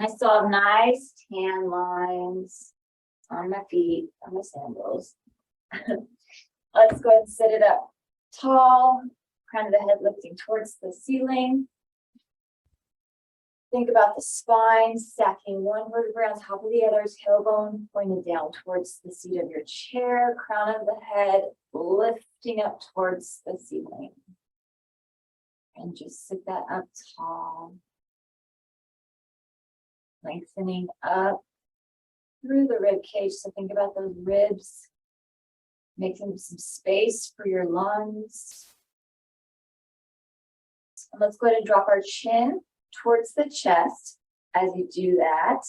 I still have nice tan lines on my feet, on my sandals. Let's go ahead and sit it up tall, crown of the head lifting towards the ceiling. Think about the spine, stacking one vertebra on top of the other, tailbone pointed down towards the seat of your chair, crown of the head lifting up towards the ceiling. And just sit that up tall. Lengthening up through the rib cage. So think about those ribs, making some space for your lungs. And let's go ahead and drop our chin towards the chest. As you do that,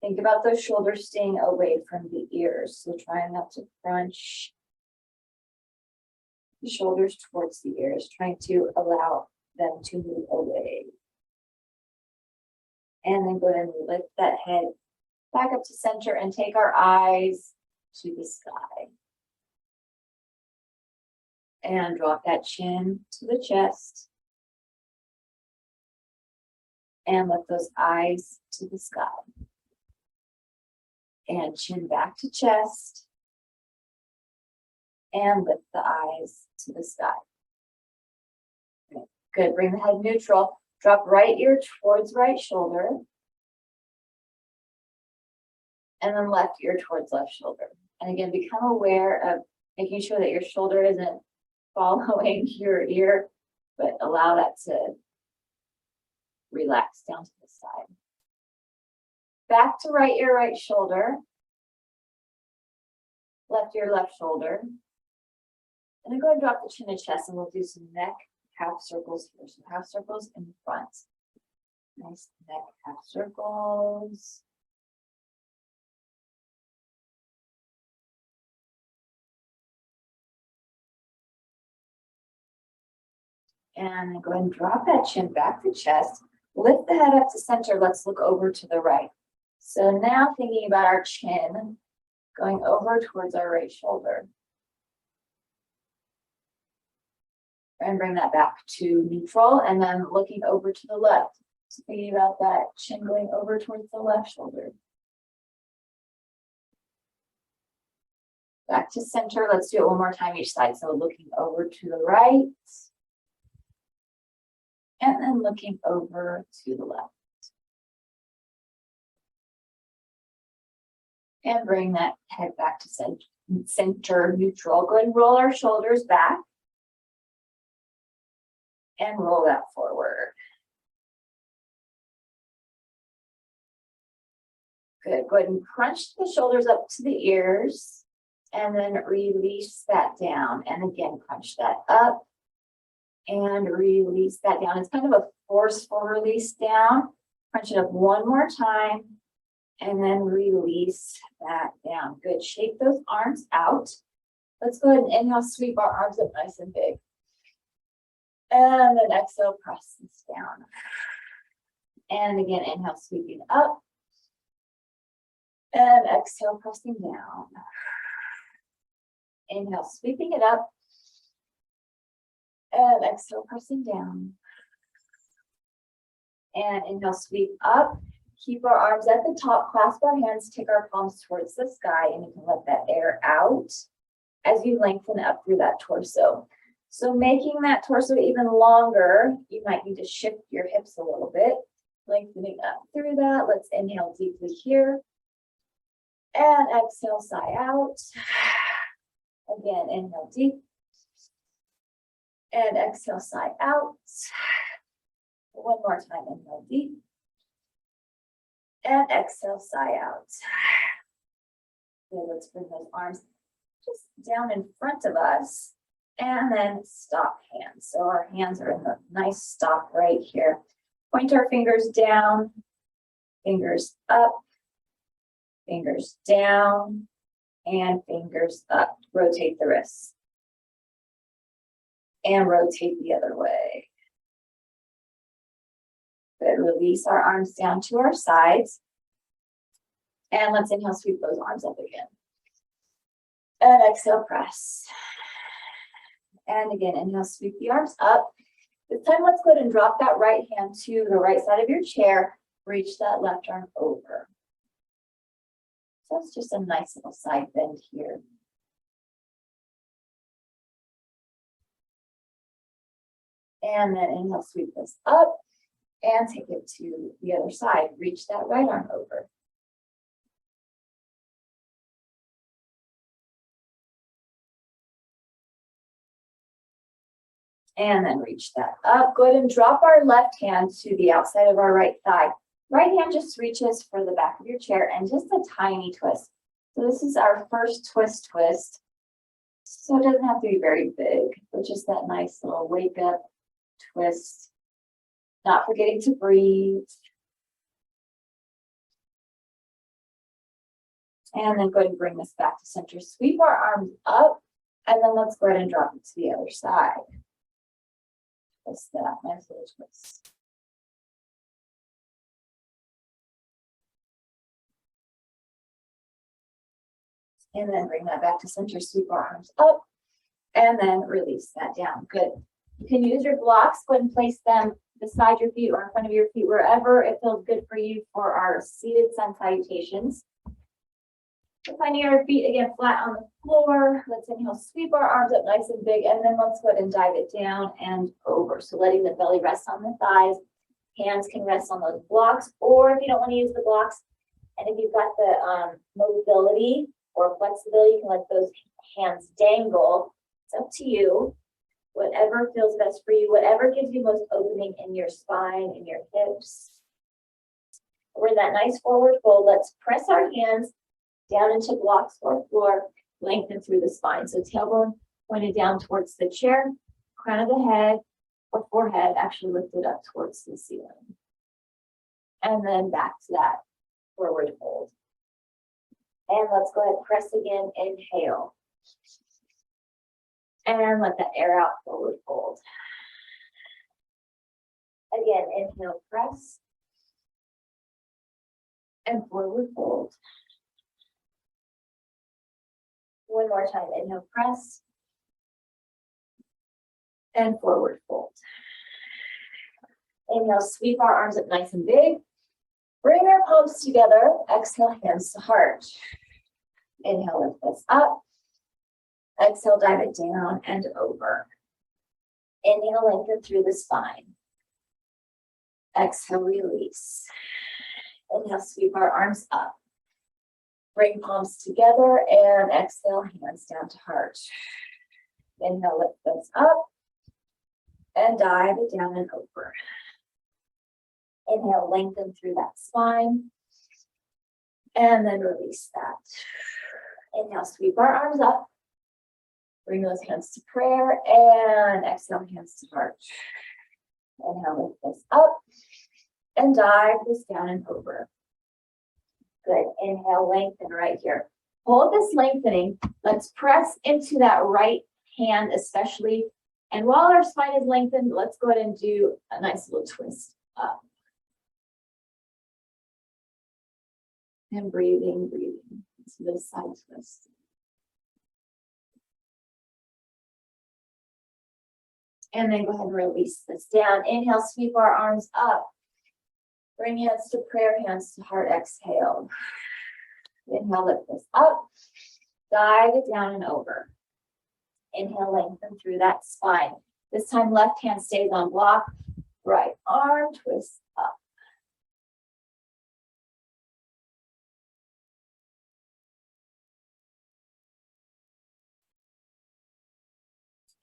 think about those shoulders staying away from the ears. So trying not to crunch the shoulders towards the ears, trying to allow them to move away. And then go ahead and lift that head back up to center and take our eyes to the sky. And drop that chin to the chest. And lift those eyes to the sky. And chin back to chest. And lift the eyes to the sky. Okay. Good, bring the head neutral. Drop right ear towards right shoulder. And then left ear towards left shoulder. And again, become aware of making sure that your shoulder isn't following your ear, but allow that to relax down to the side. Back to right ear, right shoulder. Left ear, left shoulder. And then go ahead and drop the chin to chest, and we'll do some neck half circles here. So half circles in front. Nice neck half circles. And then go ahead and drop that chin back to chest. Lift the head up to center. Let's look over to the right. So now thinking about our chin going over towards our right shoulder. And bring that back to neutral, and then looking over to the left. So thinking about that chin going over towards the left shoulder. Back to center. Let's do it one more time each side. So looking over to the right. And then looking over to the left. And bring that head back to center neutral. Go ahead and roll our shoulders back. And roll that forward. Good. Go ahead and crunch the shoulders up to the ears. And then release that down. And again, crunch that up. And release that down. It's kind of a forceful release down. Crunch it up one more time. And then release that down. Good. Shake those arms out. Let's go ahead and inhale, sweep our arms up nice and big. And then exhale, press this down. And again, inhale, sweeping up. And exhale, pressing down. Inhale, sweeping it up. And exhale, pressing down. And inhale, sweep up. Keep our arms at the top, clasp our hands, take our palms towards the sky, and you can let that air out as you lengthen up through that torso. So making that torso even longer, you might need to shift your hips a little bit, lengthening up through that. Let's inhale deeply here. And exhale, sigh out. Again, inhale deep. And exhale, sigh out. One more time, inhale deep. And exhale, sigh out. Okay, let's bring those arms just down in front of us. And then stop hands. So our hands are in the nice stop right here. Point our fingers down, fingers up, fingers down, and fingers up. Rotate the wrists. And rotate the other way. Good. Release our arms down to our sides. And let's inhale, sweep those arms up again. And exhale, press. And again, inhale, sweep the arms up. This time, let's go ahead and drop that right hand to the right side of your chair. Reach that left arm over. So it's just a nice little side bend here. And then inhale, sweep this up and take it to the other side. Reach that right arm over. And then reach that up. Go ahead and drop our left hand to the outside of our right thigh. Right hand just reaches for the back of your chair and just a tiny twist. So this is our first twist. So it doesn't have to be very big, but just that nice little wake up twist. Not forgetting to breathe. And then go ahead and bring this back to center. Sweep our arms up, and then let's go ahead and drop it to the other side. Twist that, nice little twist. And then bring that back to center, sweep our arms up, and then release that down. Good. You can use your blocks, go ahead and place them beside your feet or in front of your feet, wherever it feels good for you for our seated sun salutations. Finding our feet again flat on the floor. Let's inhale, sweep our arms up nice and big, and then let's go ahead and dive it down and over. So letting the belly rest on the thighs. Hands can rest on those blocks, or if you don't want to use the blocks, and if you've got the mobility or flexibility, you can let those hands dangle. It's up to you. Whatever feels best for you, whatever gives you most opening in your spine and your hips. We're in that nice forward fold. Let's press our hands down into blocks or floor, lengthen through the spine. So tailbone pointed down towards the chair, crown of the head or forehead actually lifted up towards the ceiling. And then back to that forward fold. And let's go ahead and press again, inhale. And let that air out, forward fold. Again, inhale, press. And forward fold. One more time, inhale, press. And forward fold. Inhale, sweep our arms up nice and big. Bring our palms together. Exhale, hands to heart. Inhale, lift this up. Exhale, dive it down and over. Inhale, lengthen through the spine. Exhale, release. Inhale, sweep our arms up. Bring palms together and exhale, hands down to heart. Inhale, lift this up and dive it down and over. Inhale, lengthen through that spine and then release that. Inhale, sweep our arms up. Bring those hands to prayer and exhale, hands to heart. Inhale, lift this up and dive this down and over. Good. Inhale, lengthen right here. Hold this lengthening. Let's press into that right hand especially. And while our spine is lengthened, let's go ahead and do a nice little twist up. And breathing to this side twist. And then go ahead and release this down. Inhale, sweep our arms up. Bring hands to prayer, hands to heart, exhale. Inhale, lift this up. Dive it down and over. Inhale, lengthen through that spine. This time, left hand stays on block. Right arm, twist up.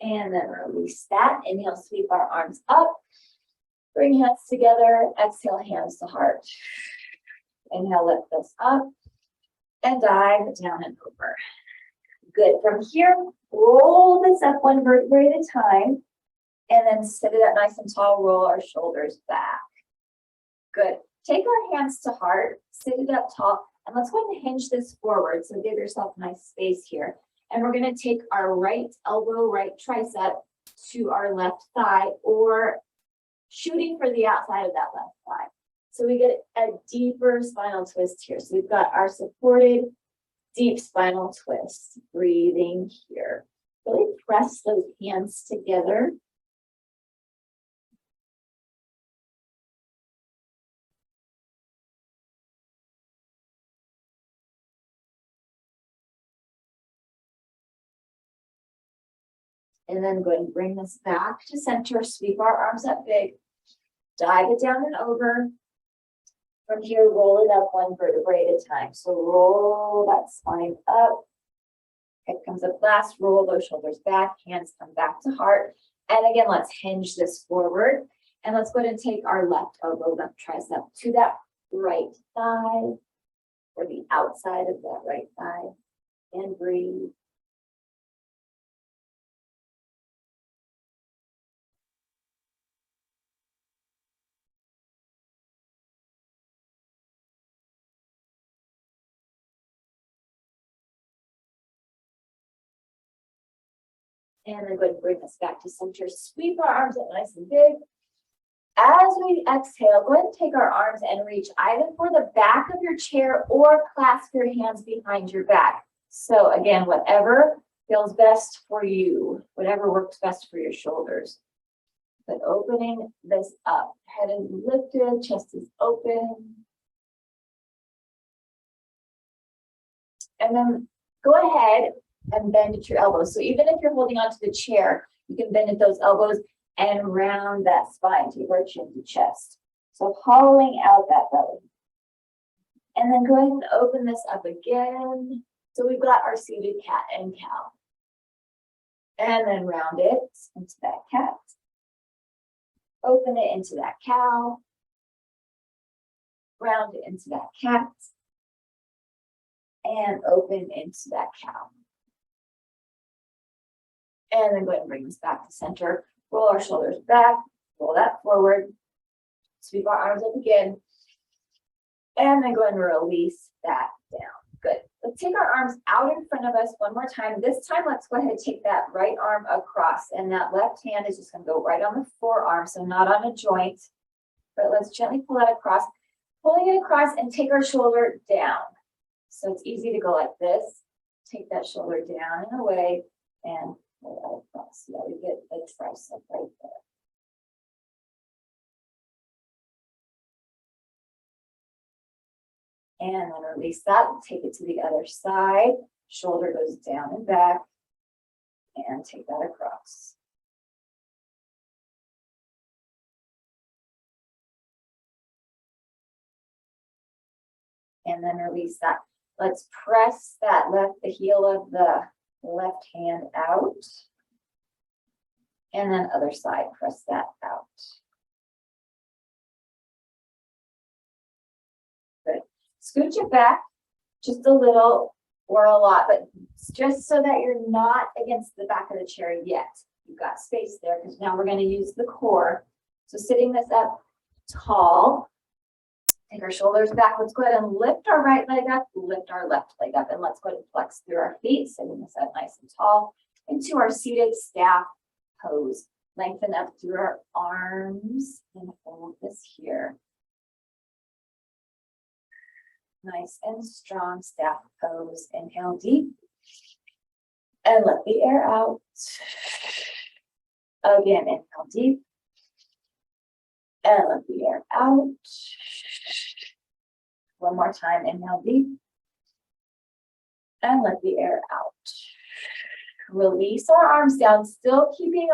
And then release that. Inhale, sweep our arms up. Bring hands together. Exhale, hands to heart. Inhale, lift this up. And dive down and over. Good. From here, roll this up one vertebrae at a time. And then sit it up nice and tall. Roll our shoulders back. Good. Take our hands to heart. Sit it up tall. And let's go ahead and hinge this forward. So give yourself nice space here. And we're going to take our right elbow, right tricep to our left thigh, or shooting for the outside of that left thigh. So we get a deeper spinal twist here. So we've got our supported deep spinal twist. Breathing here. Really press those hands together. And then go ahead and bring this back to center, sweep our arms up big, dive it down and over. From here, roll it up one vertebrae at a time. So roll that spine up. Head comes up last, roll those shoulders back, hands come back to heart. And again, let's hinge this forward. And let's go ahead and take our left elbow, left tricep to that right thigh, or the outside of that right thigh. And breathe. And then go ahead and bring us back to center. Sweep our arms up nice and big. As we exhale, go ahead and take our arms and reach either for the back of your chair or clasp your hands behind your back. So again, whatever feels best for you, whatever works best for your shoulders. But opening this up, head is lifted, chest is open. And then go ahead and bend at your elbows. So even if you're holding onto the chair, you can bend at those elbows and round that spine, take our chin to chest. So hollowing out that belly. And then go ahead and open this up again. So we've got our seated cat and cow. And then round it into that cat. Open it into that cow. Round it into that cat. And open into that cow. And then go ahead and bring this back to center. Roll our shoulders back, roll that forward. Sweep our arms up again. And then go ahead and release that down. Good. Let's take our arms out in front of us one more time. This time, let's go ahead and take that right arm across. And that left hand is just going to go right on the forearm, so not on a joint. But let's gently pull that across. Pulling it across and take our shoulder down. So it's easy to go like this. Take that shoulder down and away and pull that across. Yeah, we get the tricep right there. And then release that, take it to the other side. Shoulder goes down and back. And take that across. And then release that. Let's press that the heel of the left hand out. And then other side, press that out. Good. Scooch it back just a little or a lot, but just so that you're not against the back of the chair yet. You've got space there because now we're going to use the core. So sitting this up tall, take our shoulders back. Let's go ahead and lift our right leg up, lift our left leg up, and let's go ahead and flex through our feet, sitting this up nice and tall into our seated staff pose. Lengthen up through our arms and hold this here. Nice and strong staff pose. Inhale deep and let the air out. Again, inhale deep and let the air out. One more time, inhale deep and let the air out. Release our arms down, still keeping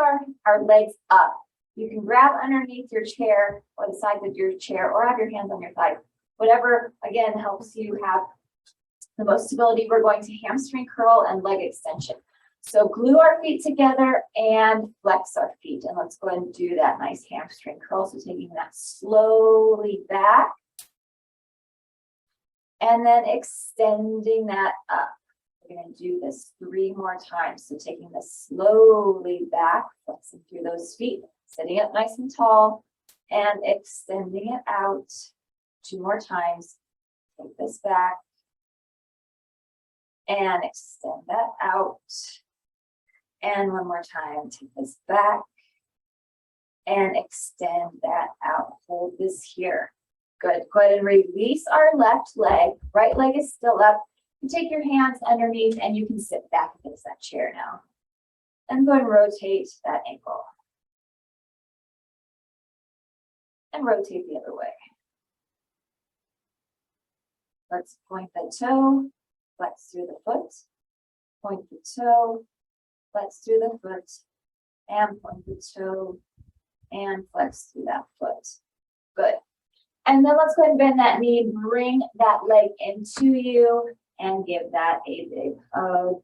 our legs up. You can grab underneath your chair or the sides of your chair or have your hands on your thighs. Whatever, again, helps you have the most stability. We're going to hamstring curl and leg extension. So glue our feet together and flex our feet. And let's go ahead and do that nice hamstring curl. So taking that slowly back and then extending that up. We're going to do this 3 more times. So taking this slowly back, flexing through those feet, sitting up nice and tall and extending it out. 2 more times. Take this back and extend that out. And 1 more time, take this back and extend that out. Hold this here. Good. Go ahead and release our left leg. Right leg is still up. You take your hands underneath and you can sit back against that chair now. And go ahead and rotate that ankle. And rotate the other way. Let's point the toe, flex through the foot. Point the toe, flex through the foot, and point the toe and flex through that foot. Good. And then let's go ahead and bend that knee, bring that leg into you and give that a big hug.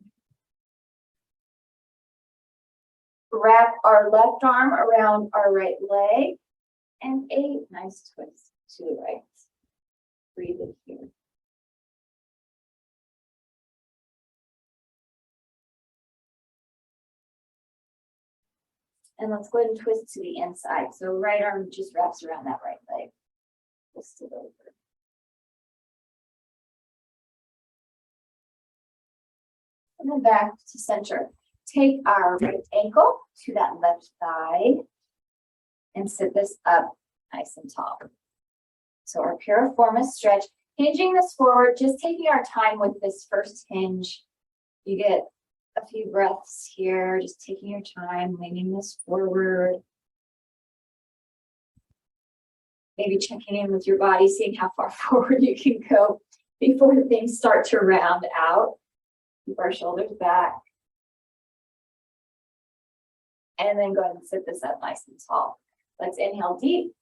Wrap our left arm around our right leg and a nice twist to the right. Breathe in here. And let's go ahead and twist to the inside. So right arm just wraps around that right leg. Twist it over. And then back to center. Take our right ankle to that left thigh and sit this up nice and tall. So our piriformis stretch, hinging this forward, just taking our time with this first hinge. You get a few breaths here, just taking your time, leaning this forward. Maybe checking in with your body, seeing how far forward you can go before things start to round out. Keep our shoulders back. And then go ahead and sit this up nice and tall. Let's inhale deep.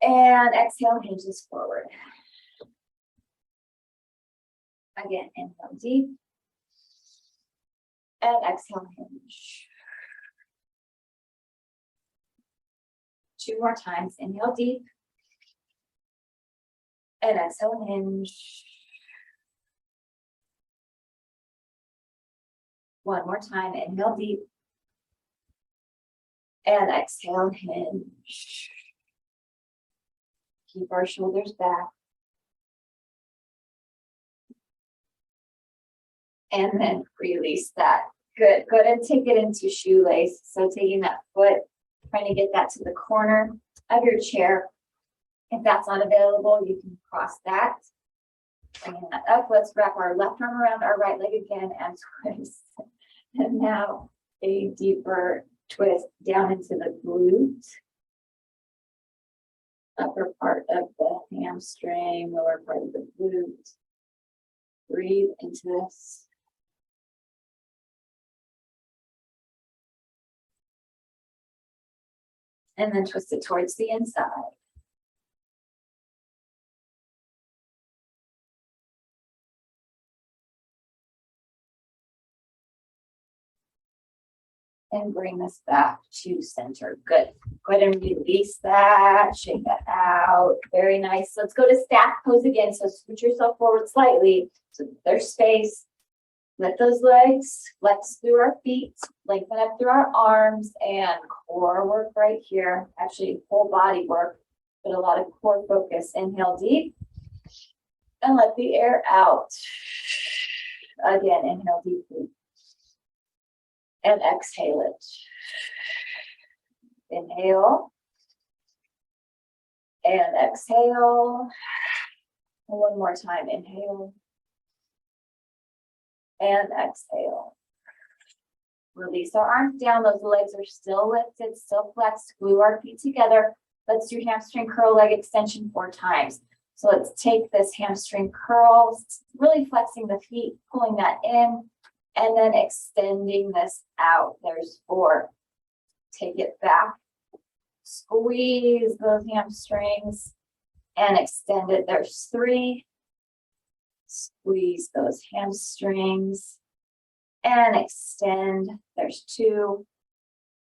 And exhale, hinge this forward. Again, inhale deep. And exhale, hinge. 2 more times. Inhale deep. And exhale, hinge. 1 more time. Inhale deep. And exhale, hinge. Keep our shoulders back. And then release that. Good. Go ahead and take it into shoelace. So taking that foot, trying to get that to the corner of your chair. If that's not available, you can cross that. Bringing that up. Let's wrap our left arm around our right leg again and twist. And now a deeper twist down into the glute. Upper part of the hamstring, lower part of the glute. Breathe into this. And then twist it towards the inside. And bring this back to center. Good. Go ahead and release that. Shake that out. Very nice. Let's go to staff pose again. So scoot yourself forward slightly so there's space. Let those legs flex through our feet, lengthen up through our arms, and core work right here. Actually, whole body work, but a lot of core focus. Inhale deep and let the air out. Again, inhale deeply and exhale it. Inhale and exhale. And 1 more time. Inhale. And exhale. Release our arms down. Those legs are still lifted, still flexed. Glue our feet together. Let's do hamstring curl leg extension 4 times. So let's take this hamstring curl, really flexing the feet, pulling that in, and then extending this out. There's 4. Take it back. Squeeze those hamstrings and extend it. There's 3. Squeeze those hamstrings and extend. There's 2.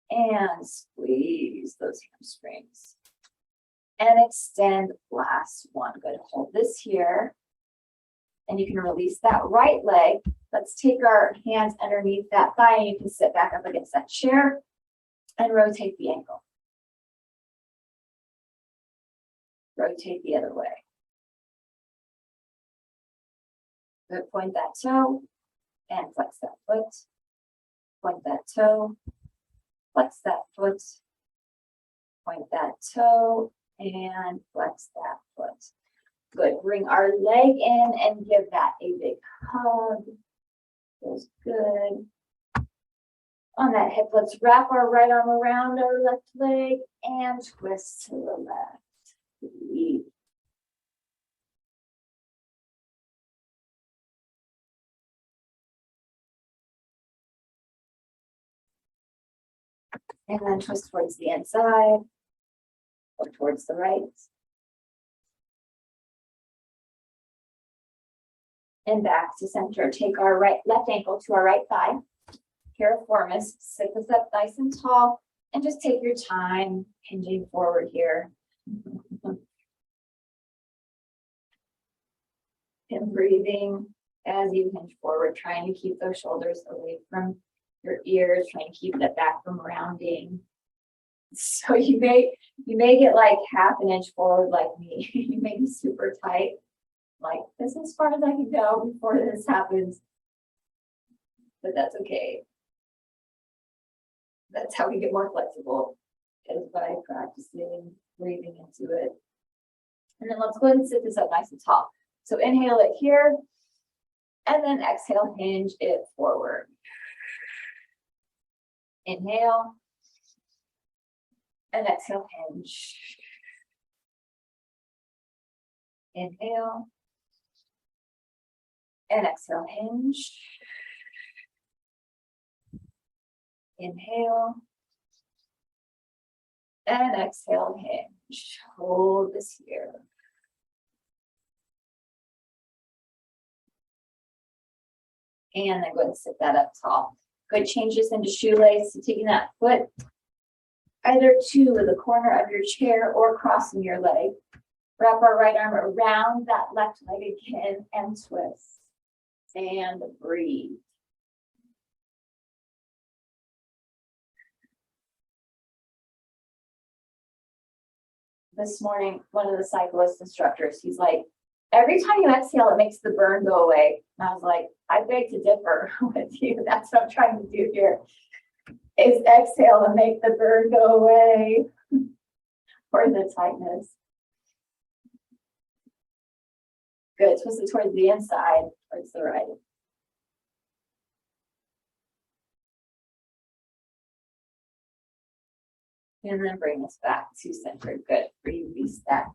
And squeeze those hamstrings and extend. Last 1. Good. Hold this here. And you can release that right leg. Let's take our hands underneath that thigh and you can sit back up against that chair and rotate the ankle. Rotate the other way. Good. Point that toe and flex that foot. Point that toe, flex that foot. Point that toe and flex that foot. Good. Bring our leg in and give that a big hug. Feels good. On that hip, let's wrap our right arm around our left leg and twist to the left. Breathe. And then twist towards the inside or towards the right. And back to center. Take our left ankle to our right thigh. Piriformis, sit this up nice and tall, and just take your time hinging forward here. And breathing as you hinge forward, trying to keep those shoulders away from your ears, trying to keep that back from rounding. So you may get like half an inch forward like me. You may be super tight. Like, this is as far as I can go before this happens. But that's okay. That's how we get more flexible, is by practicing breathing into it. And then let's go ahead and sit this up nice and tall. So inhale it here, and then exhale, hinge it forward. Inhale, and exhale, hinge. Inhale, and exhale, hinge. Inhale, and exhale, hinge. Hold this here. And then go ahead and sit that up tall. Good, change this into shoelace. So taking that foot either to the corner of your chair or crossing your leg. Wrap our right arm around that left leg again and twist. And breathe. This morning, one of the cyclist instructors, he's like, every time you exhale, it makes the burn go away. And I was like, I beg to differ with you. That's what I'm trying to do here, is exhale and make the burn go away, or the tightness. Good, twist it towards the inside, towards the right. And then bring us back to center. Good, release that.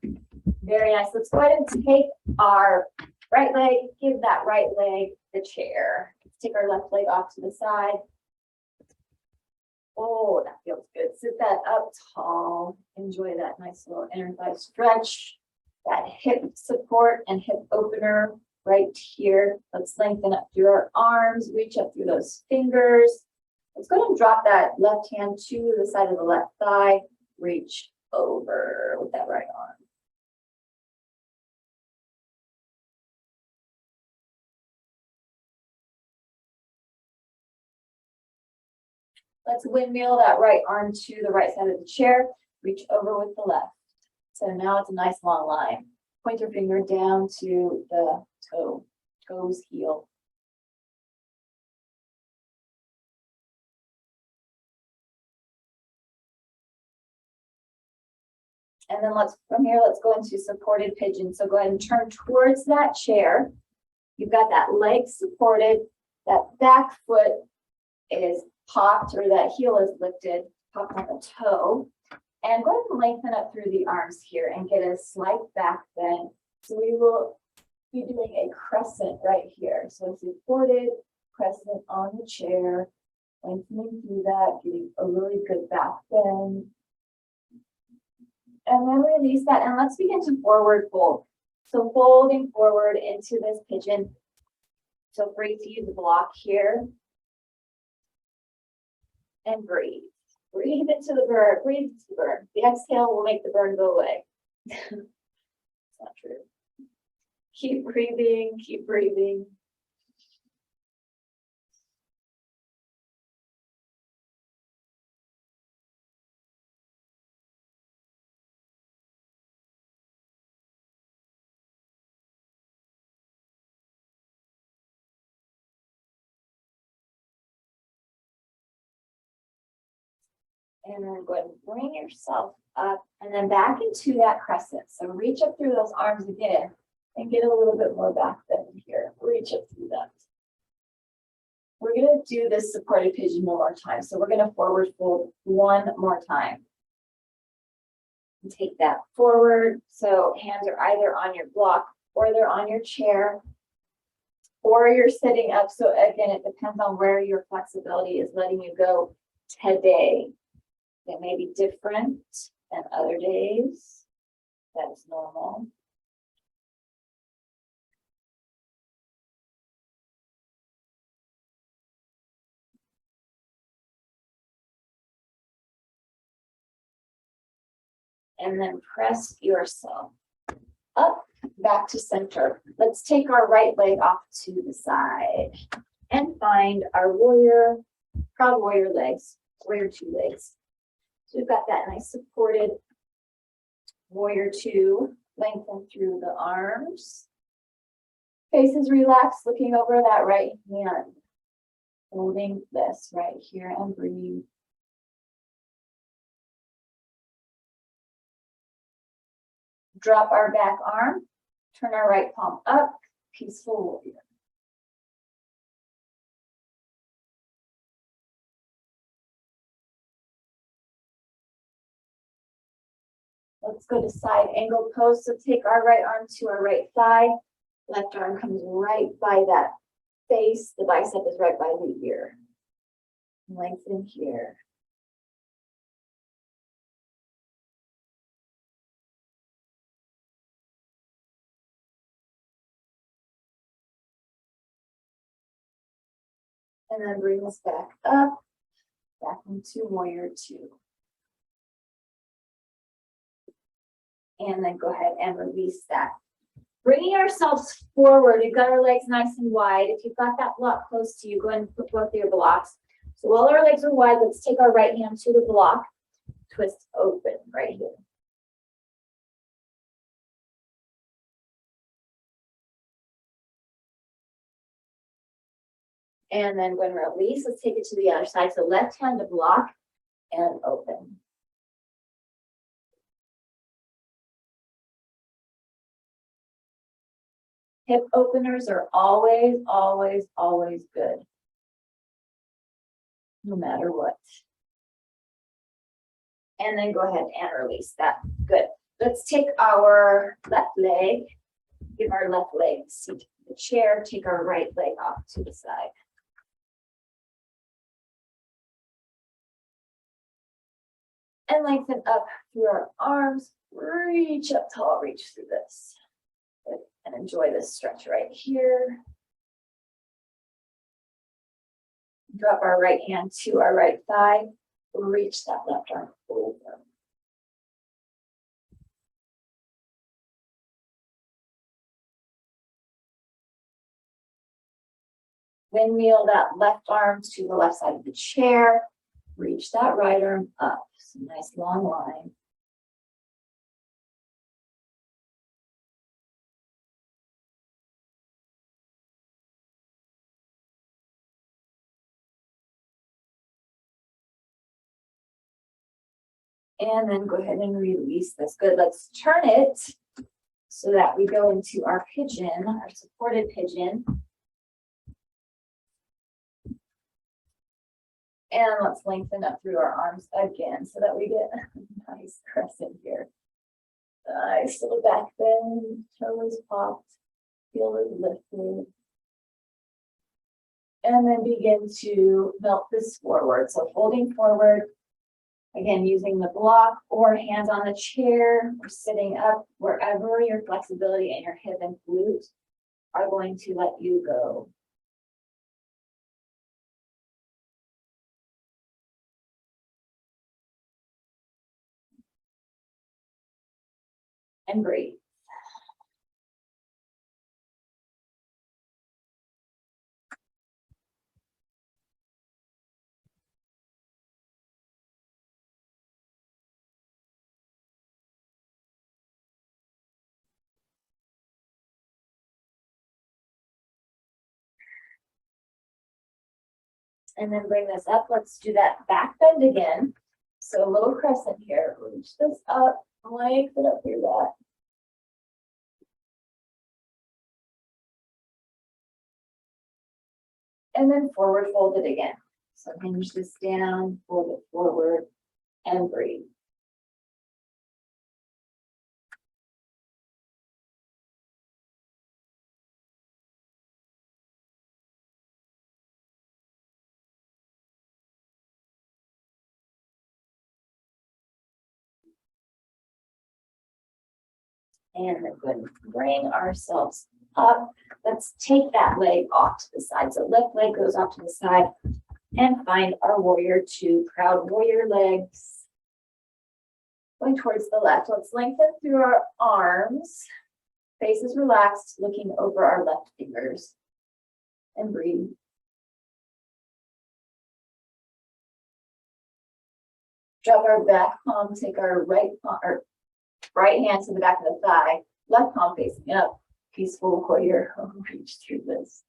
Very nice. Let's go ahead and take our right leg, give that right leg the chair. Let's take our left leg off to the side. Oh, that feels good. Sit that up tall. Enjoy that nice little inner thigh stretch. That hip support and hip opener right here. Let's lengthen up through our arms, reach up through those fingers. Let's go ahead and drop that left hand to the side of the left thigh. Reach over with that right arm. Let's windmill that right arm to the right side of the chair. Reach over with the left. So now it's a nice long line. Point your finger down to the toes heel. And then from here, let's go into supported pigeon. So go ahead and turn towards that chair. You've got that leg supported, that back foot is popped, or that heel is lifted, popped on the toe. And go ahead and lengthen up through the arms here and get a slight back bend. So we will be doing a crescent right here. So supported crescent on the chair, lengthening through that, getting a really good back bend. And then release that, and let's begin to forward fold. So folding forward into this pigeon. So free to use the block here. And breathe. Breathe into the burn, breathe into the burn. The exhale will make the burn go away. It's not true. Keep breathing, keep breathing. And then go ahead and bring yourself up and then back into that crescent. So reach up through those arms again and get a little bit more back bend here. Reach up through that. We're going to do this supported pigeon one more time. So we're going to forward fold one more time. And take that forward. So hands are either on your block or they're on your chair, or you're sitting up. So again, it depends on where your flexibility is letting you go today. It may be different than other days. That's normal. And then press yourself up, back to center. Let's take our right leg off to the side and find our warrior, proud warrior legs, warrior two legs. So we've got that nice supported warrior two, lengthen through the arms. Face is relaxed, looking over that right hand. Holding this right here and breathe. Drop our back arm, turn our right palm up, peaceful warrior. Let's go to side angle pose. So take our right arm to our right thigh. Left arm comes right by that face. The bicep is right by the ear. Lengthen here. And then bring us back up, back into warrior two. And then go ahead and release that. Bringing ourselves forward, we've got our legs nice and wide. If you've got that block close to you, go ahead and put both of your blocks. So while our legs are wide, let's take our right hand to the block, twist open right here. And then when release, let's take it to the other side. So left hand to block and open. Hip openers are always, always, always good. No matter what. And then go ahead and release that. Good. Let's take our left leg, give our left leg seat to the chair, take our right leg off to the side. And lengthen up through our arms, reach up tall, reach through this. Good. And enjoy this stretch right here. Drop our right hand to our right thigh, reach that left arm over. Windmill that left arm to the left side of the chair, reach that right arm up. So nice long line. And then go ahead and release this. Good. Let's turn it so that we go into our pigeon, our supported pigeon. And let's lengthen up through our arms again so that we get a nice crescent here. Nice little back bend, toes popped, heel is lifted. And then begin to melt this forward. So folding forward, again, using the block or hands on the chair or sitting up, wherever your flexibility and your hip and glute are going to let you go. And breathe. And then bring this up. Let's do that back bend again. So a little crescent here. Reach this up, lengthen up through that. And then forward fold it again. So hinge this down, fold it forward, and breathe. And then go ahead and bring ourselves up. Let's take that leg off to the side. So left leg goes off to the side and find our warrior two, proud warrior legs. Going towards the left. Let's lengthen through our arms. Face is relaxed, looking over our left fingers. And breathe. Drop our back palm, take our right palm, or right hand to the back of the thigh, left palm facing up. Peaceful warrior, reach through this.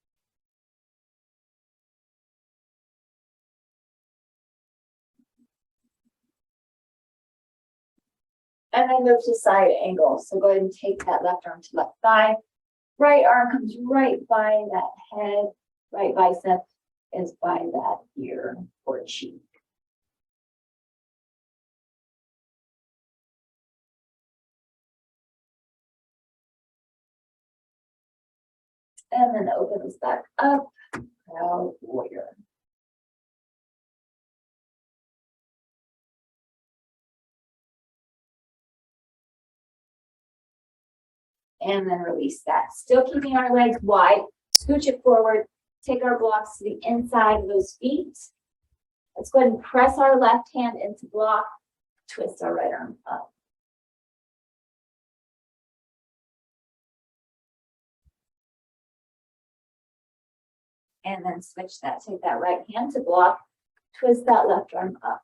And then move to side angle. So go ahead and take that left arm to left thigh. Right arm comes right by that head. Right bicep is by that ear or cheek. And then open this back up. Proud warrior. And then release that. Still keeping our legs wide. Scooch it forward. Take our blocks to the inside of those feet. Let's go ahead and press our left hand into block. Twist our right arm up. And then switch that. Take that right hand to block. Twist that left arm up.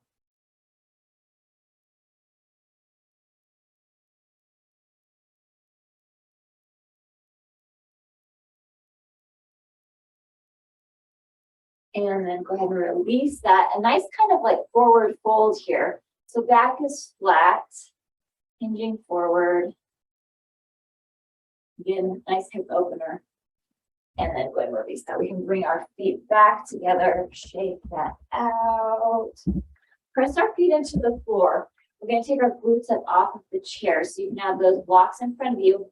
And then go ahead and release that. A nice kind of like forward fold here. So back is flat, hinging forward. Again, nice hip opener. And then go ahead and release that. We can bring our feet back together, shake that out. Press our feet into the floor. We're going to take our glutes up off of the chair. So you can have those blocks in front of you.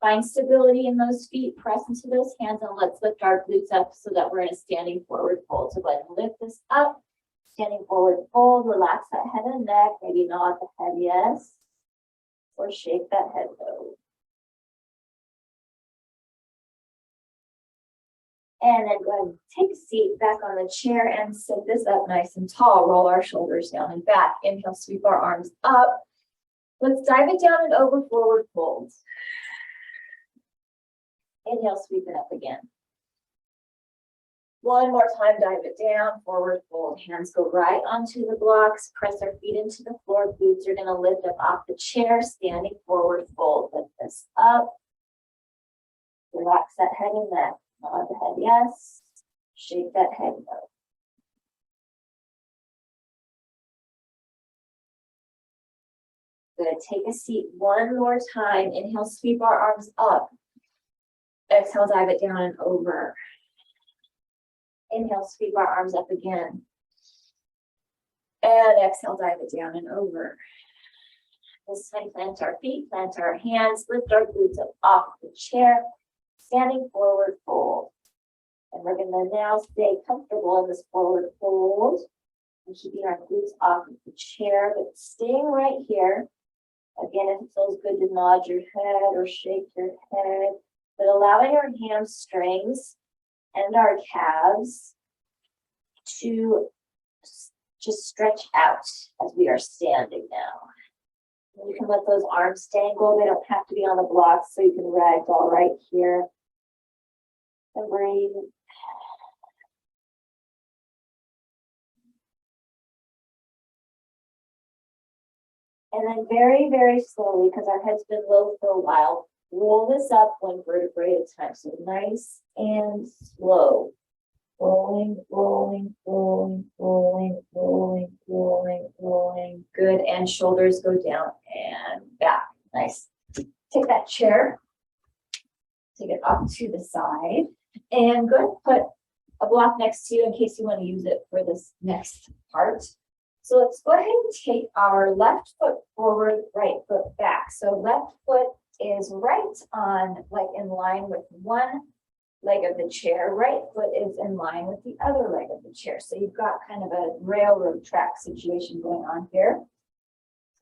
Find stability in those feet, press into those hands, and let's lift our glutes up so that we're in a standing forward fold. So go ahead and lift this up, standing forward fold, relax that head and neck, maybe nod the head yes, or shake that head no. And then go ahead and take a seat back on the chair and sit this up nice and tall. Roll our shoulders down and back. Inhale, sweep our arms up. Let's dive it down and over forward fold. Inhale, sweep it up again. One more time, dive it down, forward fold. Hands go right onto the blocks. Press our feet into the floor. Glutes are going to lift up off the chair, standing forward fold. Lift this up. Relax that head and neck. Nod the head yes. Shake that head no. Good. Take a seat one more time. Inhale, sweep our arms up. Exhale, dive it down and over. Inhale, sweep our arms up again. And exhale, dive it down and over. This time, plant our feet, plant our hands, lift our glutes up off the chair, standing forward fold. And we're going to now stay comfortable in this forward fold and keeping our glutes off of the chair, but staying right here. Again, if it feels good to nod your head or shake your head, but allowing our hamstrings and our calves to just stretch out as we are standing now. You can let those arms dangle. They don't have to be on the blocks, so you can ragdoll right here. And breathe. And then very, very slowly, because our head's been low for a while, roll this up one vertebrae at a time. So nice and slow. Rolling, rolling, rolling, rolling, rolling, rolling, rolling. Good. And shoulders go down and back. Nice. Take that chair. Take it off to the side. And go ahead and put a block next to you in case you want to use it for this next part. So let's go ahead and take our left foot forward, right foot back. So left foot is right on, like in line with one leg of the chair. Right foot is in line with the other leg of the chair. So you've got kind of a railroad track situation going on here.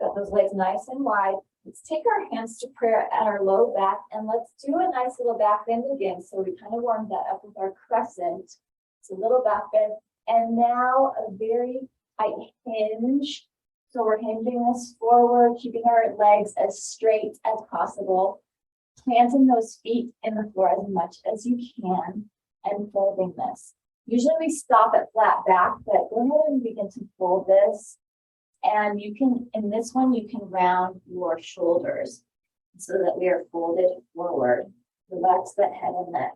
Got those legs nice and wide. Let's take our hands to prayer at our low back and let's do a nice little back bend again. So we kind of warmed that up with our crescent. It's a little back bend. And now a very tight hinge. So we're hinging this forward, keeping our legs as straight as possible, planting those feet in the floor as much as you can, and folding this. Usually we stop at flat back, but go ahead and begin to fold this. And you can, in this one, you can round your shoulders so that we are folded forward. Relax that head and neck.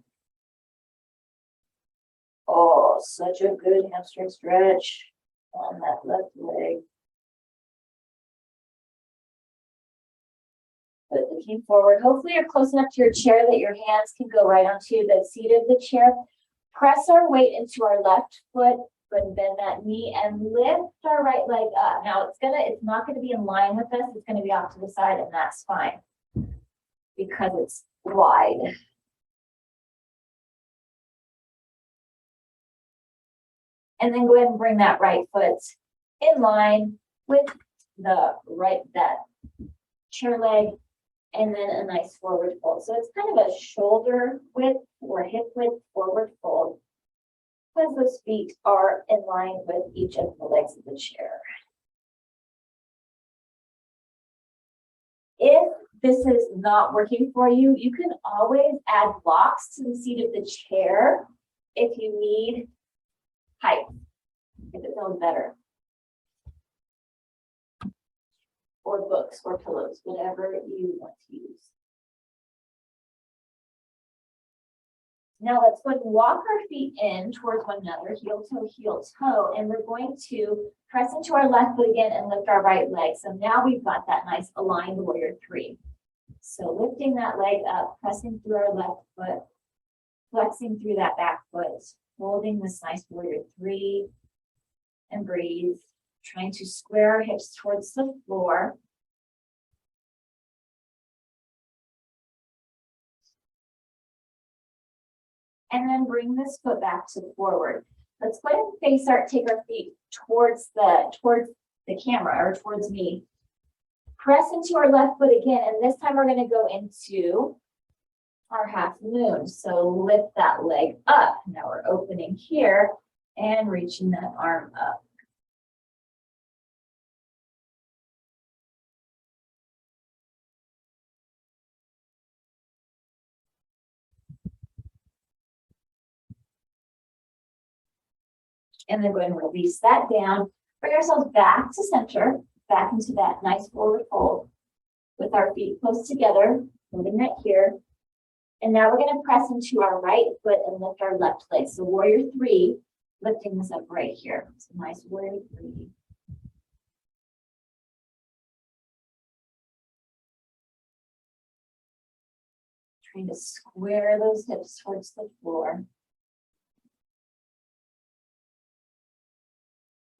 Oh, such a good hamstring stretch on that left leg. Put the feet forward. Hopefully you're close enough to your chair that your hands can go right onto the seat of the chair. Press our weight into our left foot. Go ahead and bend that knee and lift our right leg up. Now it's not gonna be in line with us. It's gonna be off to the side, and that's fine because it's wide. And then go ahead and bring that right foot in line with the that chair leg, and then a nice forward fold. So it's kind of a shoulder width or hip width forward fold, because those feet are in line with each of the legs of the chair. If this is not working for you, you can always add blocks to the seat of the chair if you need height, if it feels better. Or books or pillows, whatever you want to use. Now let's go ahead and walk our feet in towards one another, heel toe, and we're going to press into our left foot again and lift our right leg. So now we've got that nice aligned warrior three. So lifting that leg up, pressing through our left foot, flexing through that back foot, holding this nice warrior three, and breathe. Trying to square our hips towards the floor. And then bring this foot back to forward. Let's go ahead and take our feet towards the camera or towards me. Press into our left foot again, and this time we're going to go into our half moon. So lift that leg up. Now we're opening here and reaching that arm up. And then go ahead and release that down. Bring ourselves back to center, back into that nice forward fold with our feet close together, holding right here. And now we're going to press into our right foot and lift our left leg. So warrior three, lifting this up right here. So nice warrior three. Trying to square those hips towards the floor.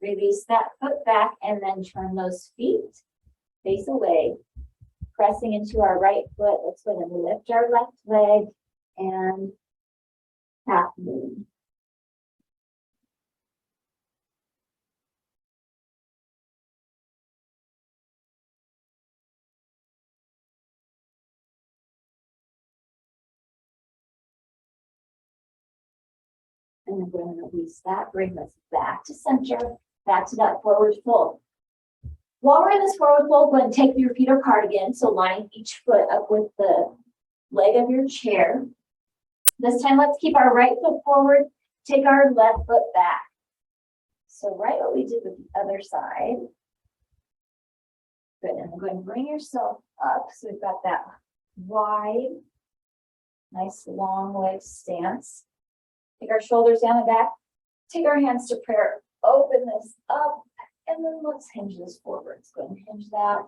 Release that foot back and then turn those feet face away, pressing into our right foot. Let's go ahead and lift our left leg and half moon. And then we're going to release that, bring this back to center, back to that forward fold. While we're in this forward fold, go ahead and take your feet apart again. So line each foot up with the leg of your chair. This time, let's keep our right foot forward, take our left foot back. So right what we did with the other side. Good, and then go ahead and bring yourself up. So we've got that wide, nice long leg stance. Take our shoulders down and back. Take our hands to prayer. Open this up. And then let's hinge this forward. Let's go ahead and hinge that.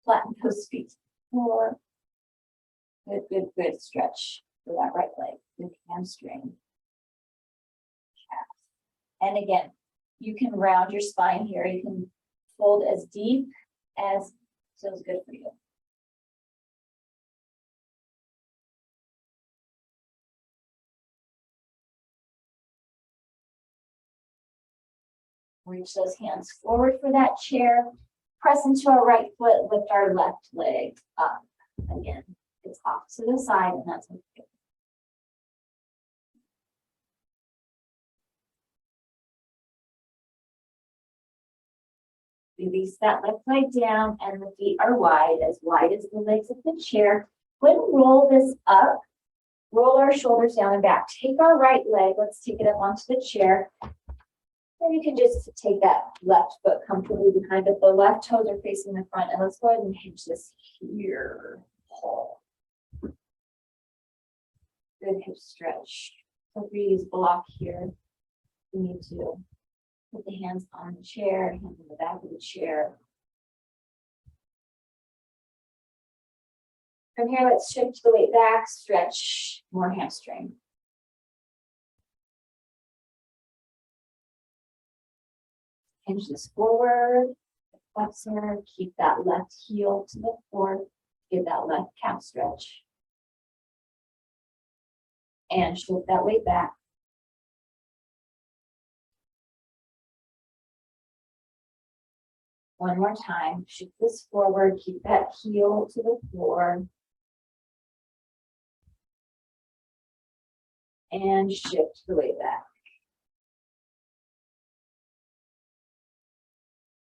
Flatten those feet to the floor. Good, good, good stretch for that right leg. Good hamstring. And again, you can round your spine here. You can fold as deep as feels good for you. Reach those hands forward for that chair. press into our right foot, lift our left leg up. Again, it's off to the side, and that's okay. Release that left leg down, and the feet are wide as the legs of the chair. Go ahead and roll this up. Roll our shoulders down and back. Take our right leg. Let's take it up onto the chair. And you can just take that left foot comfortably behind it. The left toes are facing the front. And let's go ahead and hinge this here. Pull. Good hip stretch. So please block here. You need to put the hands on the chair, hands on the back of the chair. From here, let's shift the weight back, stretch more hamstring. Hinge this forward, flexor, keep that left heel to the floor, give that left calf stretch. And shift that weight back. One more time, shift this forward, keep that heel to the floor. And shift the weight back.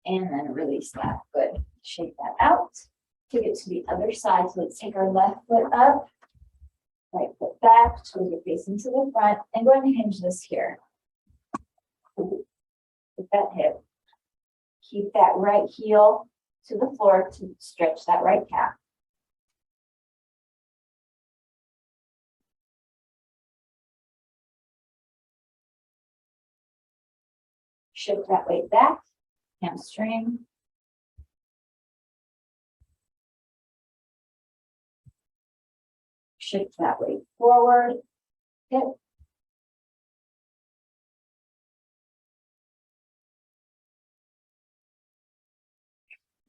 And then release that. Good. Shake that out. Take it to the other side. So let's take our left foot up, right foot back, toes are facing to the front, and go ahead and hinge this here. With that hip. Keep that right heel to the floor to stretch that right calf. Shift that weight back, hamstring. Shift that weight forward, hip.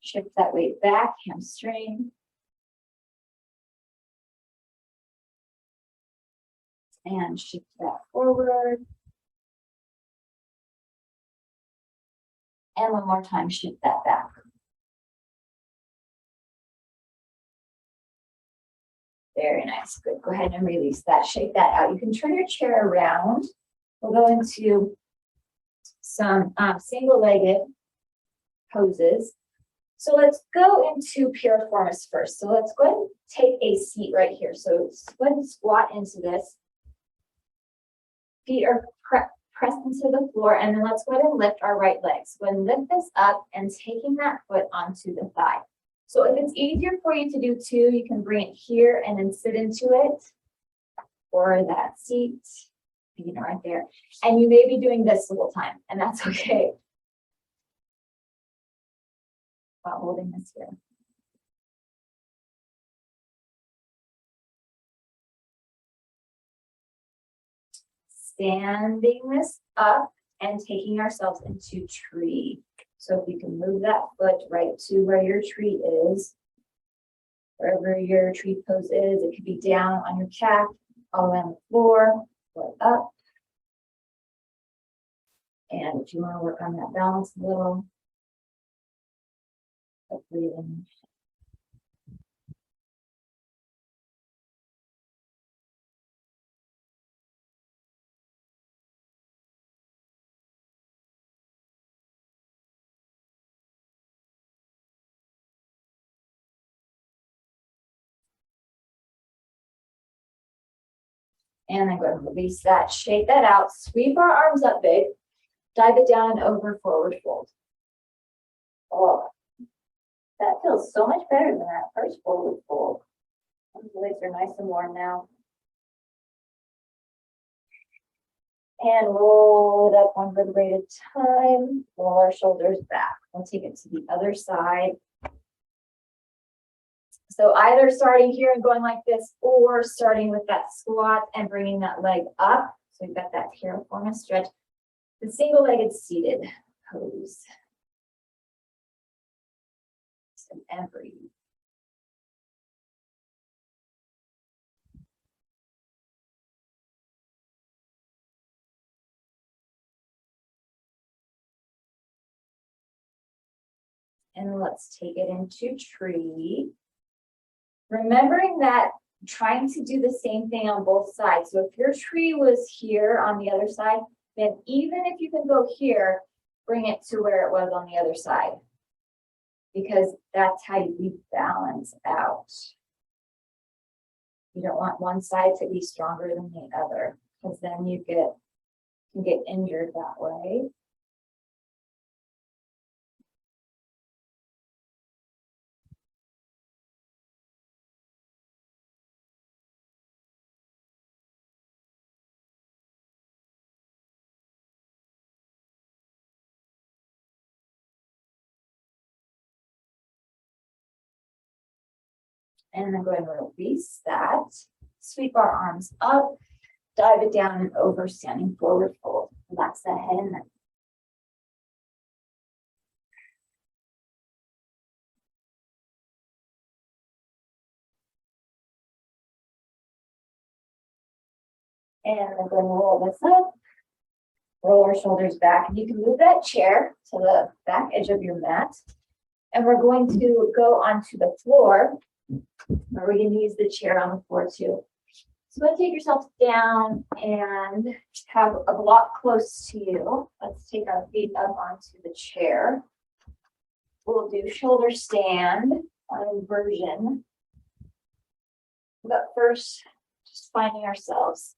Shift that weight back, hamstring. And shift that forward. And one more time, shift that back. Very nice. Good. Go ahead and release that. Shake that out. You can turn your chair around. We'll go into some single-legged poses. So let's go into piriformis first. So let's go ahead and take a seat right here. So go ahead and squat into this. Feet are pressed into the floor, and then let's go ahead and lift our right leg. So go ahead and lift this up and taking that foot onto the thigh. So if it's easier for you to do two, you can bring it here and then sit into it, or that seat, you know, right there. And you may be doing this the whole time, and that's okay. While holding this here. Standing this up and taking ourselves into tree. So if you can move that foot right to where your tree is, wherever your tree pose is, it could be down on your calf, all the way on the floor, or up. And if you want to work on that balance a little, breathing. And then go ahead and release that, shake that out, sweep our arms up big, dive it down and over, forward fold. Oh, that feels so much better than that first forward fold. The legs are nice and warm now. And roll it up one vertebrae at a time, roll our shoulders back. We'll take it to the other side. So either starting here and going like this, or starting with that squat and bringing that leg up. So we've got that piriformis stretch. The single-legged seated pose. So every. And let's take it into tree. Remembering that trying to do the same thing on both sides. So if your tree was here on the other side, then even if you can go here, bring it to where it was on the other side. Because that's how you balance out. You don't want one side to be stronger than the other, because then you can get injured that way. And then go ahead and release that. Sweep our arms up, dive it down and over, standing forward fold. Relax the head and neck. And then go and roll this up. Roll our shoulders back. And you can move that chair to the back edge of your mat. And we're going to go onto the floor. Or we can use the chair on the floor too. So go take yourself down and have a block close to you. Let's take our feet up onto the chair. We'll do shoulder stand on inversion. But first, just finding ourselves.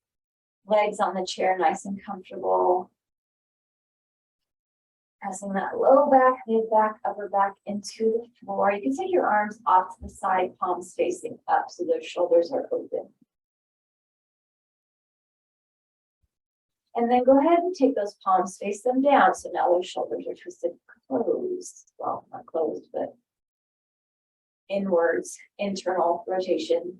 Legs on the chair, nice and comfortable. Pressing that low back, mid back, upper back into the floor. You can take your arms off to the side, palms facing up so those shoulders are open. And then go ahead and take those palms, face them down. So now those shoulders are twisted closed. Well, not closed, but inwards, internal rotation.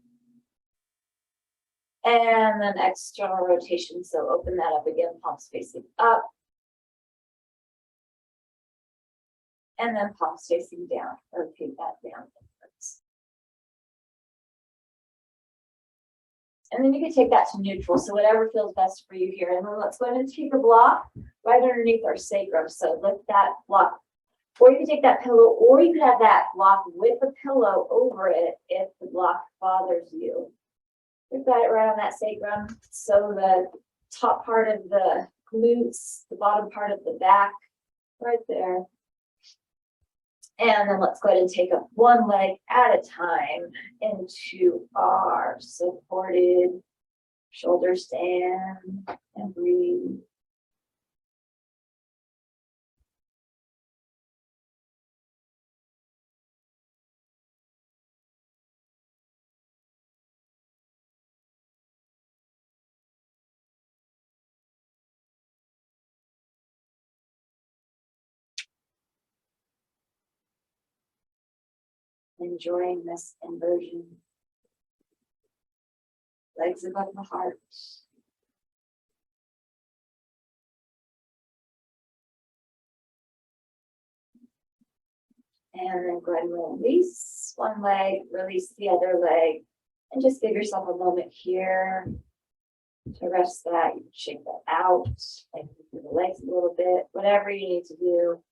And then external rotation. So open that up again, palms facing up. And then palms facing down. Rotate that down inwards. And then you can take that to neutral. So whatever feels best for you here. And then let's go ahead and take a block right underneath our sacrum. So lift that block. Or you can take that pillow, or you could have that block with a pillow over it if the block bothers you. We've got it right on that sacrum. So the top part of the glutes, the bottom part of the back, right there. And then let's go ahead and take up one leg at a time into our supported shoulder stand and breathe. Enjoying this inversion. Legs above the heart. And then go ahead and release one leg, release the other leg, and just give yourself a moment here to rest that. You can shake that out, like move the legs a little bit, whatever you need to do.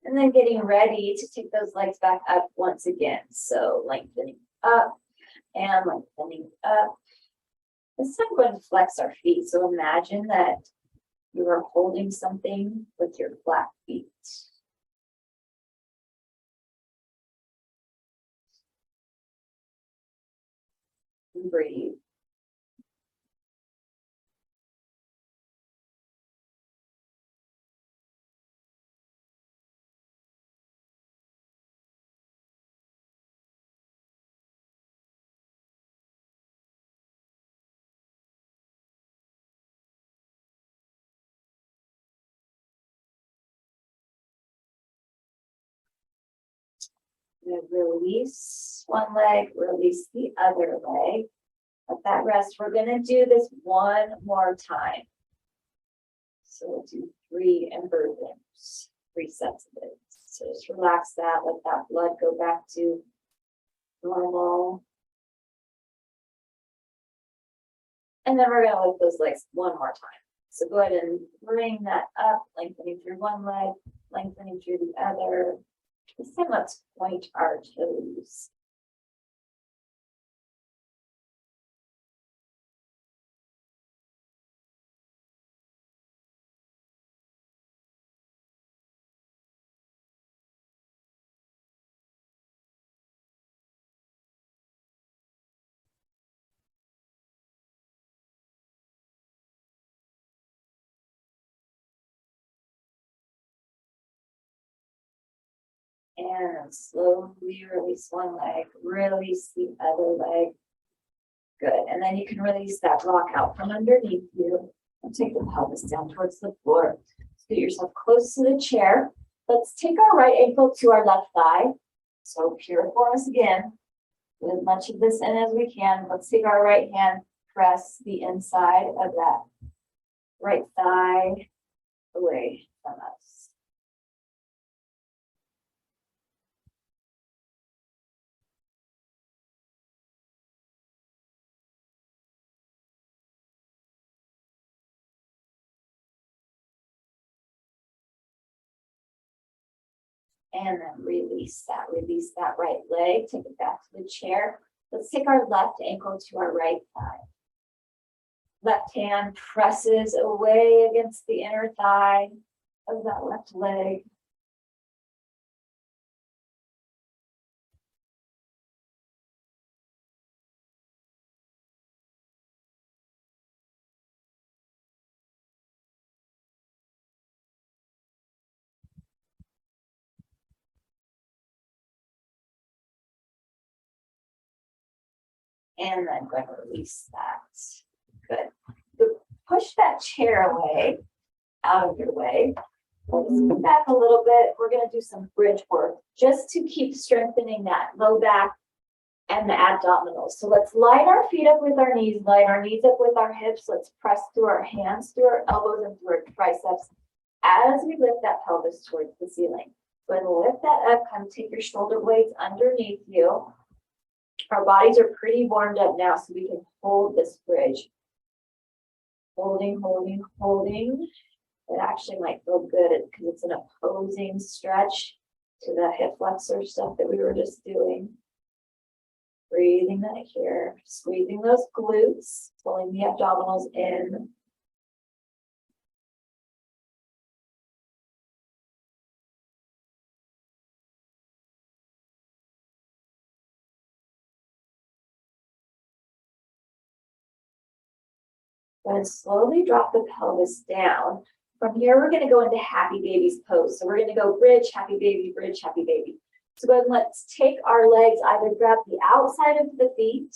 And then getting ready to take those legs back up once again. So lengthening up and lengthening up. This time we're going to flex our feet. So imagine that you are holding something with your flat feet. And breathe. Release one leg, release the other leg. Let that rest. We're going to do this one more time. So we'll do 3 inversions, 3 sets of it. So just relax that, let that blood go back to normal. And then we're going to lift those legs one more time. So go ahead and bring that up, lengthening through one leg, lengthening through the other. This time let's point our toes. And slowly release one leg, release the other leg. Good, and then you can release that block out from underneath you and take the pelvis down towards the floor. Scoot yourself close to the chair. Let's take our right ankle to our left thigh. So piriformis again. Get as much of this in as we can. Let's take our right hand, press the inside of that right thigh away from us. And then release that right leg, take it back to the chair. Let's take our left ankle to our right thigh. Left hand presses away against the inner thigh of that left leg. And then go ahead and release that. Good. Push that chair away, out of your way. Let's move back a little bit. We're going to do some bridge work just to keep strengthening that low back and the abdominals. So let's line our feet up with our knees, line our knees up with our hips. Let's press through our hands, through our elbows, and through our triceps as we lift that pelvis towards the ceiling. Go ahead and lift that up. Kind of take your shoulder blades underneath you. Our bodies are pretty warmed up now, so we can hold this bridge. Holding, holding, holding. It actually might feel good because it's an opposing stretch to the hip flexor stuff that we were just doing. Breathing that here, squeezing those glutes, pulling the abdominals in. And slowly drop the pelvis down. From here, we're going to go into happy baby's pose. So we're going to go bridge, happy baby, bridge, happy baby. So go ahead and let's take our legs, either grab the outside of the feet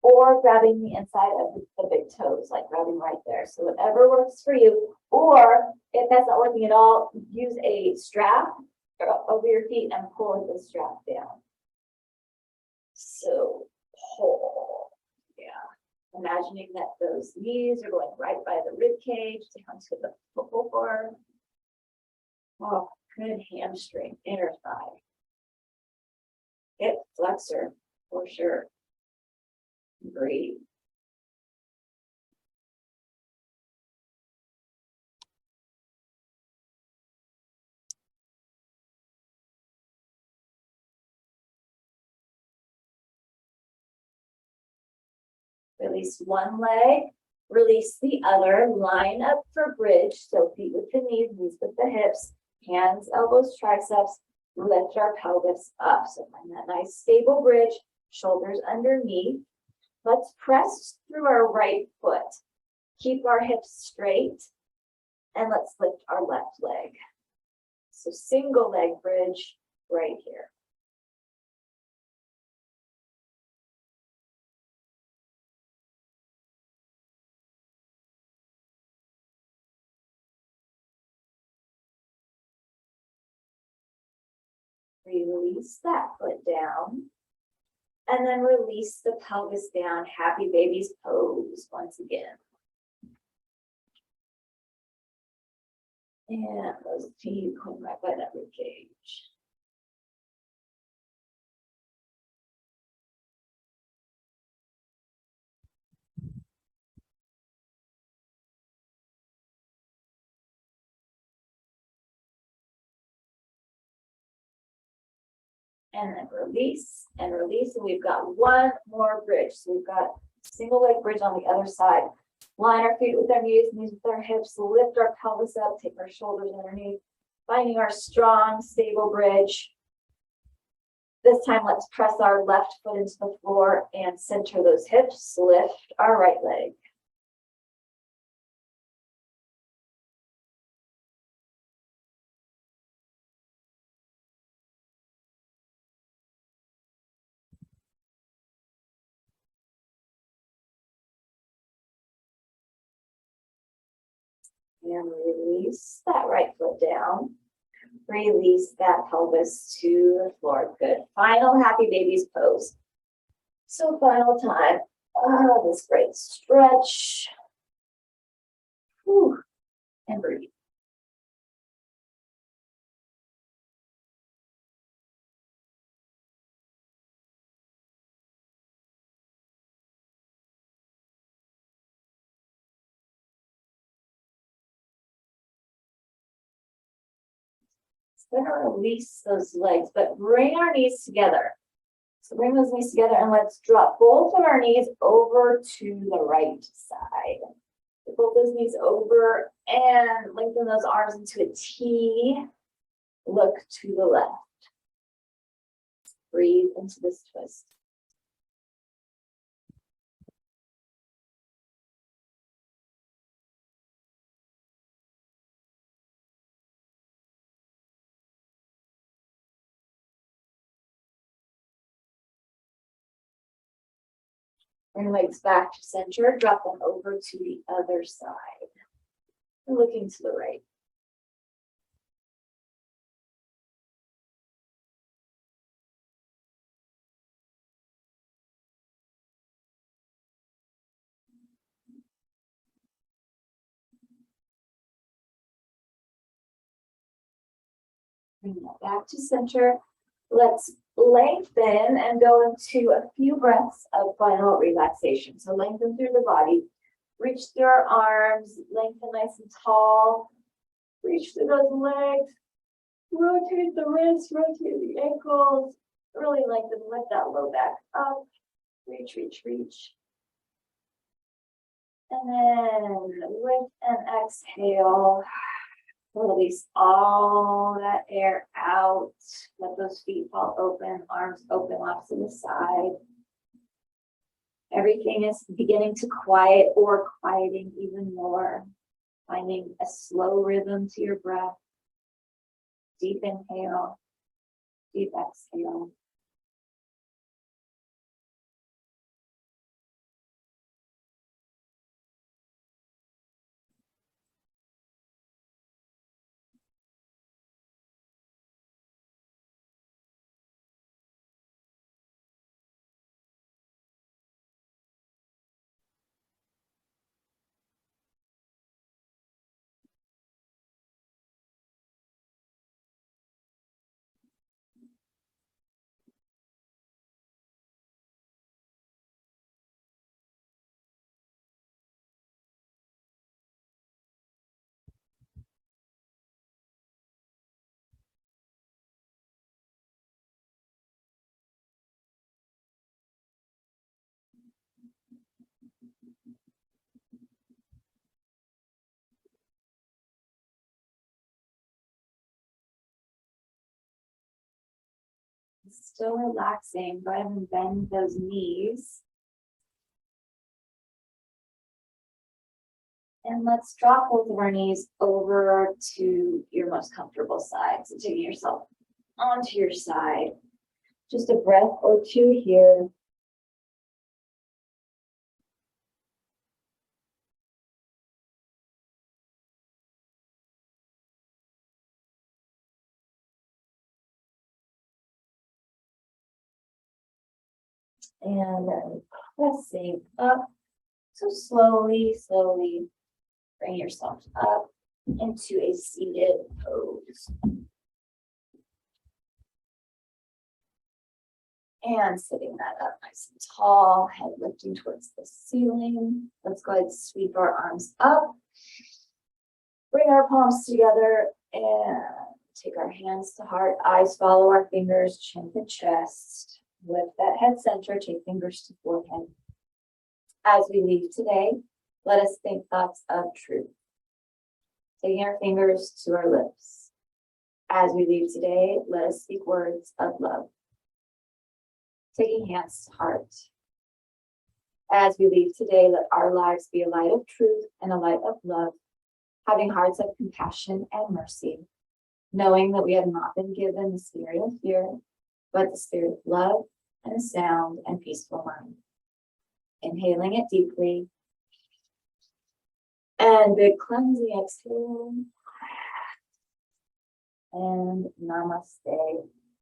or grabbing the inside of the big toes, like grabbing right there. So whatever works for you. Or if that's not working at all, use a strap over your feet and pull the strap down. So pull. Yeah. Imagining that those knees are going right by the rib cage down to the floor. Oh, good hamstring, inner thigh. Hip flexor for sure. Breathe. Release one leg, release the other, line up for bridge. So feet with the knees, knees with the hips, hands, elbows, triceps, lift our pelvis up. So find that nice stable bridge, shoulders underneath. Let's press through our right foot. Keep our hips straight and let's lift our left leg. So single leg bridge right here. Release that foot down. And then release the pelvis down. Happy baby's pose once again. And those feet going right by that rib cage. and then release and release. And we've got one more bridge. So we've got single leg bridge on the other side. Line our feet with our knees with our hips, lift our pelvis up, take our shoulders underneath, finding our strong, stable bridge. This time, let's press our left foot into the floor and center those hips, lift our right leg. And release that right foot down. Release that pelvis to the floor. Good. Final happy baby's pose. So final time. Oh, this great stretch. Whew. And breathe. We're gonna release those legs, but bring our knees together. So bring those knees together and let's drop both of our knees over to the right side. Both those knees over and lengthen those arms into a T. Look to the left. Breathe into this twist. Bring legs back to center, drop them over to the other side. And looking to the right. Bring that back to center. Let's lengthen and go into a few breaths of final relaxation. So lengthen through the body. Reach through our arms, lengthen nice and tall. Reach through those legs. Rotate the wrists, rotate the ankles. Really lengthen, lift that low back up. Reach, reach, reach. And then with an exhale, release all that air out. Let those feet fall open, arms open off to the side. Everything is beginning to quiet or quieting even more. Finding a slow rhythm to your breath. Deep inhale, deep exhale. Still relaxing. Go ahead and bend those knees. And let's drop both of our knees over to your most comfortable side. So taking yourself onto your side. Just a breath or two here. And then pressing up. So slowly, slowly bring yourself up into a seated pose. And sitting that up nice and tall, head lifting towards the ceiling. Let's go ahead and sweep our arms up. Bring our palms together and take our hands to heart, eyes follow our fingers, chin to chest. Lift that head center, take fingers to forehead. As we leave today, let us think thoughts of truth. Taking our fingers to our lips. As we leave today, let us speak words of love. Taking hands to heart. As we leave today, let our lives be a light of truth and a light of love, having hearts of compassion and mercy, knowing that we have not been given the spirit of fear, but the spirit of love and a sound and peaceful mind. Inhaling it deeply. And big cleansing exhale. And namaste.